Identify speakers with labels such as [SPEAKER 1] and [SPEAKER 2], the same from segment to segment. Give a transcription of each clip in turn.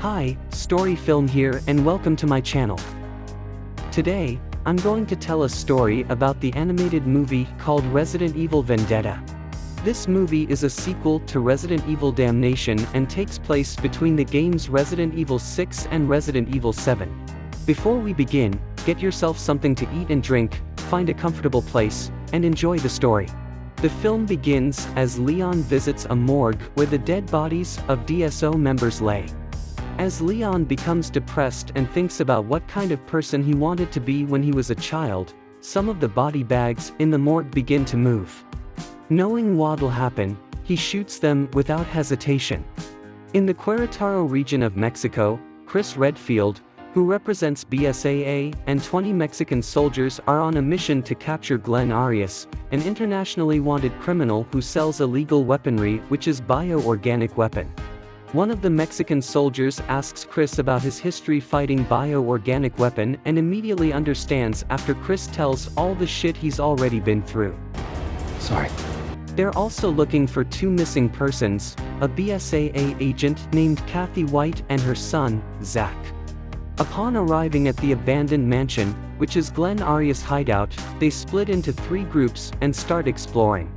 [SPEAKER 1] Hi, StoryFilm here and welcome to my channel. Today, I'm going to tell a story about the animated movie called Resident Evil Vendetta. This movie is a sequel to Resident Evil Damnation and takes place between the games Resident Evil 6 and Resident Evil 7. Before we begin, get yourself something to eat and drink, find a comfortable place, and enjoy the story. The film begins as Leon visits a morgue where the dead bodies of DSO members lay. As Leon becomes depressed and thinks about what kind of person he wanted to be when he was a child, some of the body bags in the morgue begin to move. Knowing what'll happen, he shoots them without hesitation. In the Querétaro region of Mexico, Chris Redfield, who represents BSAA, and 20 Mexican soldiers are on a mission to capture Glenn Arias, an internationally wanted criminal who sells illegal weaponry, which is bioorganic weapon. One of the Mexican soldiers asks Chris about his history fighting bioorganic weapon and immediately understands after Chris tells all the shit he's already been through.
[SPEAKER 2] Sorry.
[SPEAKER 1] They're also looking for two missing persons, a BSAA agent named Kathy White and her son, Zach. Upon arriving at the abandoned mansion, which is Glenn Arias' hideout, they split into 3 groups and start exploring.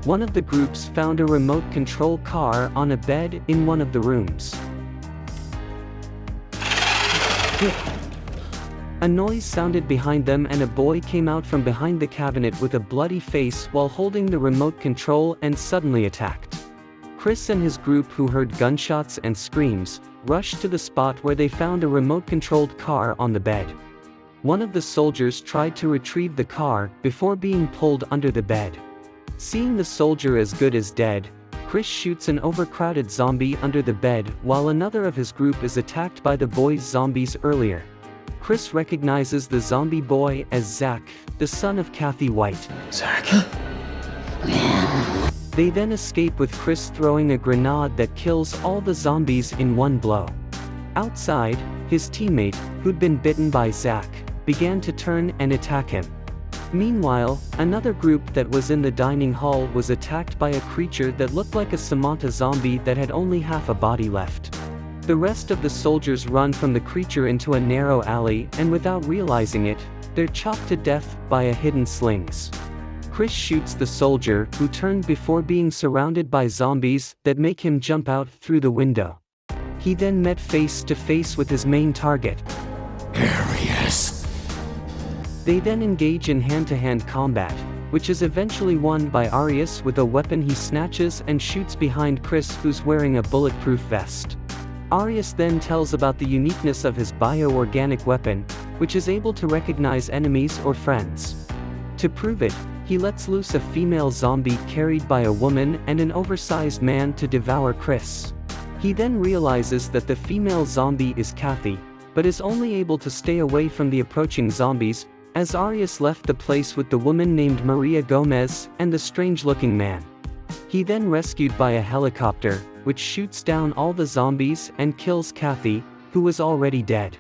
[SPEAKER 1] One of the groups found a remote control car on a bed in one of the rooms. A noise sounded behind them and a boy came out from behind the cabinet with a bloody face while holding the remote control and suddenly attacked. Chris and his group, who heard gunshots and screams, rushed to the spot where they found a remote-controlled car on the bed. One of the soldiers tried to retrieve the car before being pulled under the bed. Seeing the soldier as good as dead, Chris shoots an overcrowded zombie under the bed while another of his group is attacked by the boy's zombies earlier. Chris recognizes the zombie boy as Zach, the son of Kathy White.
[SPEAKER 2] Zach.
[SPEAKER 1] They then escape with Chris throwing a grenade that kills all the zombies in one blow. Outside, his teammate, who'd been bitten by Zach, began to turn and attack him. Meanwhile, another group that was in the dining hall was attacked by a creature that looked like a Samantha zombie that had only half a body left. The rest of the soldiers run from the creature into a narrow alley and without realizing it, they're chopped to death by a hidden slings. Chris shoots the soldier who turned before being surrounded by zombies that make him jump out through the window. He then met face to face with his main target.
[SPEAKER 2] Arias.
[SPEAKER 1] They then engage in hand-to-hand combat, which is eventually won by Arias with a weapon he snatches and shoots behind Chris, who's wearing a bulletproof vest. Arias then tells about the uniqueness of his bioorganic weapon, which is able to recognize enemies or friends. To prove it, he lets loose a female zombie carried by a woman and an oversized man to devour Chris. He then realizes that the female zombie is Kathy, but is only able to stay away from the approaching zombies, as Arias left the place with the woman named Maria Gomez and the strange-looking man. He then rescued by a helicopter, which shoots down all the zombies and kills Kathy, who was already dead.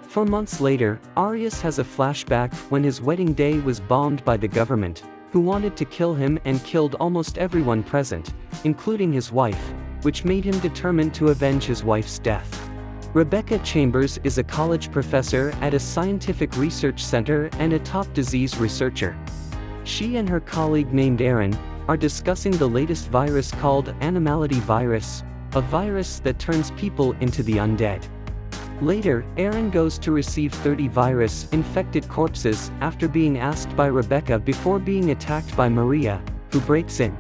[SPEAKER 1] For months later, Arias has a flashback when his wedding day was bombed by the government, who wanted to kill him and killed almost everyone present, including his wife, which made him determined to avenge his wife's death. Rebecca Chambers is a college professor at a scientific research center and a top disease researcher. She and her colleague named Erin are discussing the latest virus called Animality virus, a virus that turns people into the undead. Later, Erin goes to receive 30 virus-infected corpses after being asked by Rebecca before being attacked by Maria, who breaks in.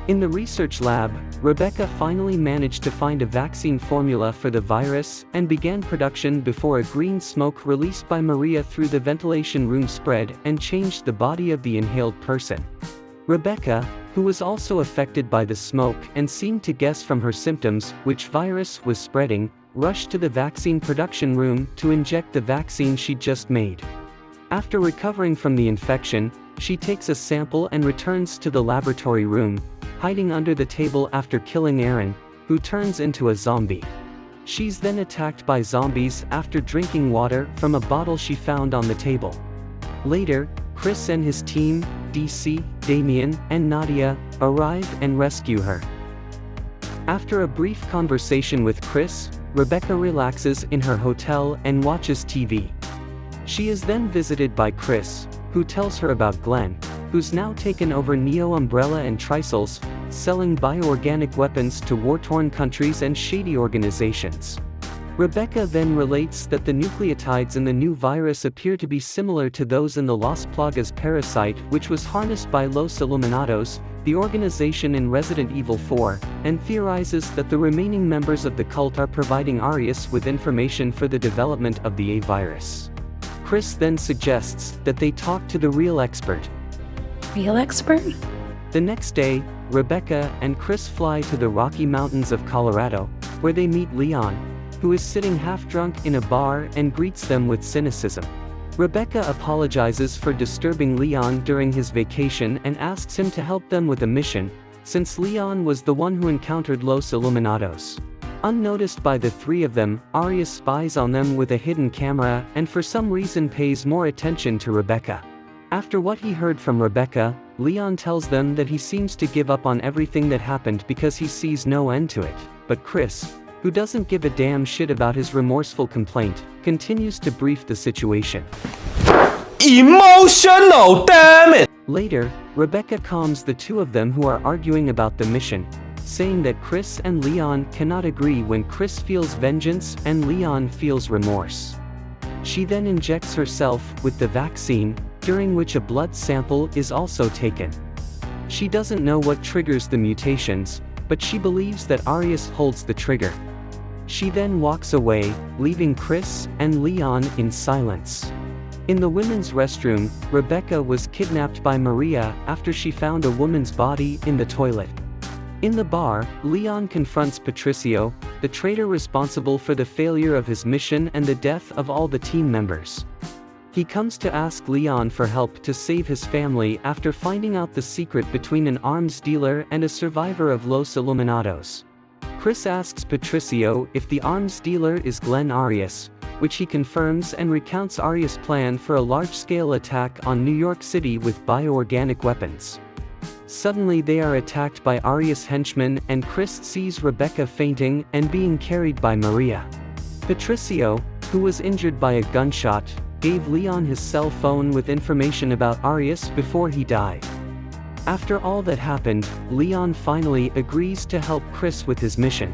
[SPEAKER 1] In the research lab, Rebecca finally managed to find a vaccine formula for the virus and began production before a green smoke released by Maria through the ventilation room spread and changed the body of the inhaled person. Rebecca, who was also affected by the smoke and seemed to guess from her symptoms which virus was spreading, rushed to the vaccine production room to inject the vaccine she'd just made. After recovering from the infection, she takes a sample and returns to the laboratory room, hiding under the table after killing Erin, who turns into a zombie. She's then attacked by zombies after drinking water from a bottle she found on the table. Later, Chris and his team, DC, Damien, and Nadia arrive and rescue her. After a brief conversation with Chris, Rebecca relaxes in her hotel and watches TV. She is then visited by Chris, who tells her about Glenn, who's now taken over Neo Umbrella and Tricel's, selling bioorganic weapons to war-torn countries and shady organizations. Rebecca then relates that the nucleotides in the new virus appear to be similar to those in the Las Plagas parasite, which was harnessed by Los Illuminados, the organization in Resident Evil 4, and theorizes that the remaining members of the cult are providing Arius with information for the development of the A-virus. Chris then suggests that they talk to the real expert.
[SPEAKER 3] Real expert?
[SPEAKER 1] The next day, Rebecca and Chris fly to the Rocky Mountains of Colorado, where they meet Leon, who is sitting half-drunk in a bar and greets them with cynicism. Rebecca apologizes for disturbing Leon during his vacation and asks him to help them with a mission, since Leon was the one who encountered Los Illuminados. Unnoticed by the three of them, Arius spies on them with a hidden camera and for some reason pays more attention to Rebecca. After what he heard from Rebecca, Leon tells them that he seems to give up on everything that happened because he sees no end to it, but Chris, who doesn't give a damn shit about his remorseful complaint, continues to brief the situation.
[SPEAKER 4] Emotional, damn it!
[SPEAKER 1] Later, Rebecca calms the two of them who are arguing about the mission, saying that Chris and Leon cannot agree when Chris feels vengeance and Leon feels remorse. She then injects herself with the vaccine, during which a blood sample is also taken. She doesn't know what triggers the mutations, but she believes that Arius holds the trigger. She then walks away, leaving Chris and Leon in silence. In the women's restroom, Rebecca was kidnapped by Maria after she found a woman's body in the toilet. In the bar, Leon confronts Patricio, the traitor responsible for the failure of his mission and the death of all the team members. He comes to ask Leon for help to save his family after finding out the secret between an arms dealer and a survivor of Los Illuminados. Chris asks Patricio if the arms dealer is Glenn Arius, which he confirms and recounts Arius' plan for a large-scale attack on New York City with bioorganic weapons. Suddenly they are attacked by Arius' henchmen and Chris sees Rebecca fainting and being carried by Maria. Patricio, who was injured by a gunshot, gave Leon his cell phone with information about Arius before he died. After all that happened, Leon finally agrees to help Chris with his mission.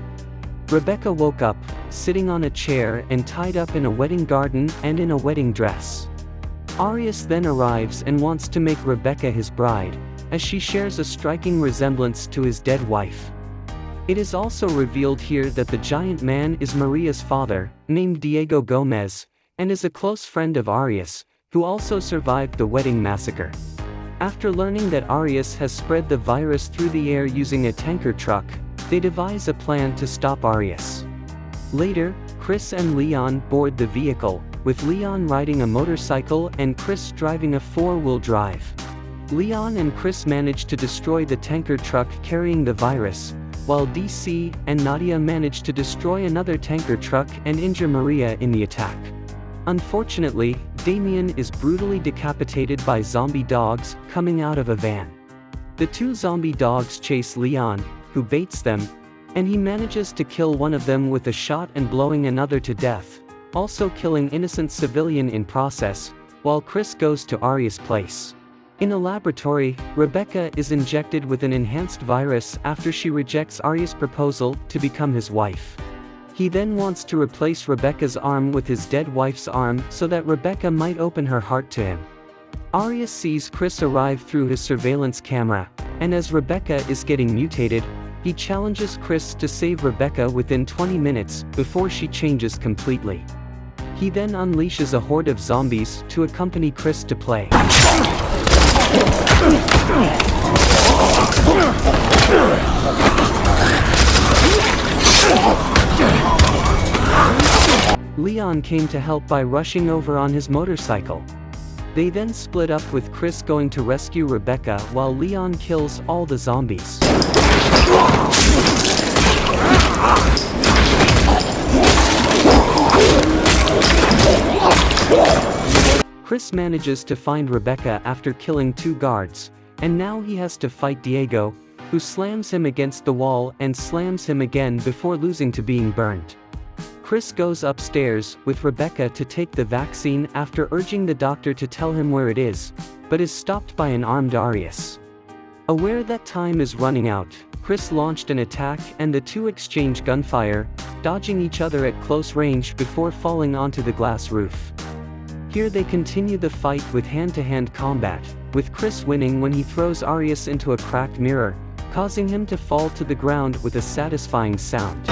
[SPEAKER 1] Rebecca woke up, sitting on a chair and tied up in a wedding garden and in a wedding dress. Arius then arrives and wants to make Rebecca his bride, as she shares a striking resemblance to his dead wife. It is also revealed here that the giant man is Maria's father, named Diego Gomez, and is a close friend of Arius, who also survived the wedding massacre. After learning that Arius has spread the virus through the air using a tanker truck, they devise a plan to stop Arius. Later, Chris and Leon board the vehicle, with Leon riding a motorcycle and Chris driving a four-wheel drive. Leon and Chris manage to destroy the tanker truck carrying the virus, while DC and Nadia manage to destroy another tanker truck and injure Maria in the attack. Unfortunately, Damien is brutally decapitated by zombie dogs coming out of a van. The two zombie dogs chase Leon, who baits them, and he manages to kill one of them with a shot and blowing another to death, also killing innocent civilian in process, while Chris goes to Arius' place. In a laboratory, Rebecca is injected with an enhanced virus after she rejects Arius' proposal to become his wife. He then wants to replace Rebecca's arm with his dead wife's arm so that Rebecca might open her heart to him. Arius sees Chris arrive through his surveillance camera, and as Rebecca is getting mutated, he challenges Chris to save Rebecca within 20 minutes before she changes completely. He then unleashes a horde of zombies to accompany Chris to play. Leon came to help by rushing over on his motorcycle. They then split up with Chris going to rescue Rebecca while Leon kills all the zombies. Chris manages to find Rebecca after killing two guards, and now he has to fight Diego, who slams him against the wall and slams him again before losing to being burned. Chris goes upstairs with Rebecca to take the vaccine after urging the doctor to tell him where it is, but is stopped by an armed Arius. Aware that time is running out, Chris launched an attack and the two exchange gunfire, dodging each other at close range before falling onto the glass roof. Here they continue the fight with hand-to-hand combat, with Chris winning when he throws Arius into a cracked mirror, causing him to fall to the ground with a satisfying sound.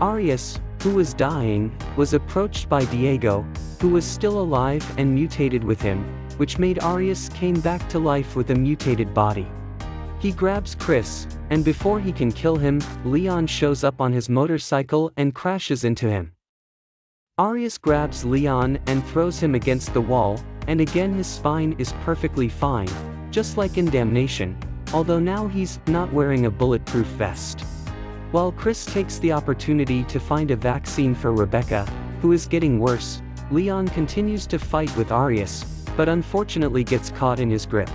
[SPEAKER 1] Arius, who was dying, was approached by Diego, who was still alive and mutated with him, which made Arius came back to life with a mutated body. He grabs Chris, and before he can kill him, Leon shows up on his motorcycle and crashes into him. Arius grabs Leon and throws him against the wall, and again his spine is perfectly fine, just like in Damnation, although now he's not wearing a bulletproof vest. While Chris takes the opportunity to find a vaccine for Rebecca, who is getting worse, Leon continues to fight with Arius, but unfortunately gets caught in his grip.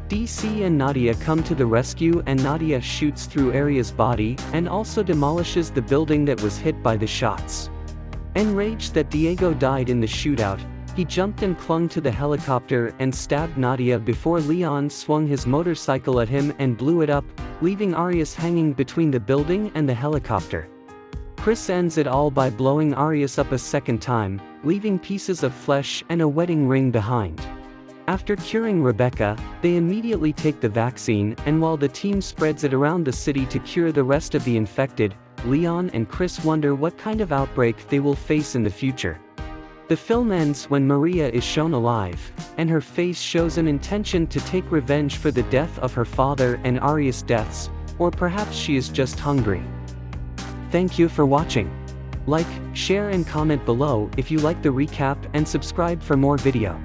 [SPEAKER 1] DC and Nadia come to the rescue and Nadia shoots through Arius' body and also demolishes the building that was hit by the shots. Enraged that Diego died in the shootout, he jumped and clung to the helicopter and stabbed Nadia before Leon swung his motorcycle at him and blew it up, leaving Arius hanging between the building and the helicopter. Chris ends it all by blowing Arius up a second time, leaving pieces of flesh and a wedding ring behind. After curing Rebecca, they immediately take the vaccine, and while the team spreads it around the city to cure the rest of the infected, Leon and Chris wonder what kind of outbreak they will face in the future. The film ends when Maria is shown alive, and her face shows an intention to take revenge for the death of her father and Arius' deaths, or perhaps she is just hungry. Thank you for watching. Like, share and comment below if you like the recap and subscribe for more video.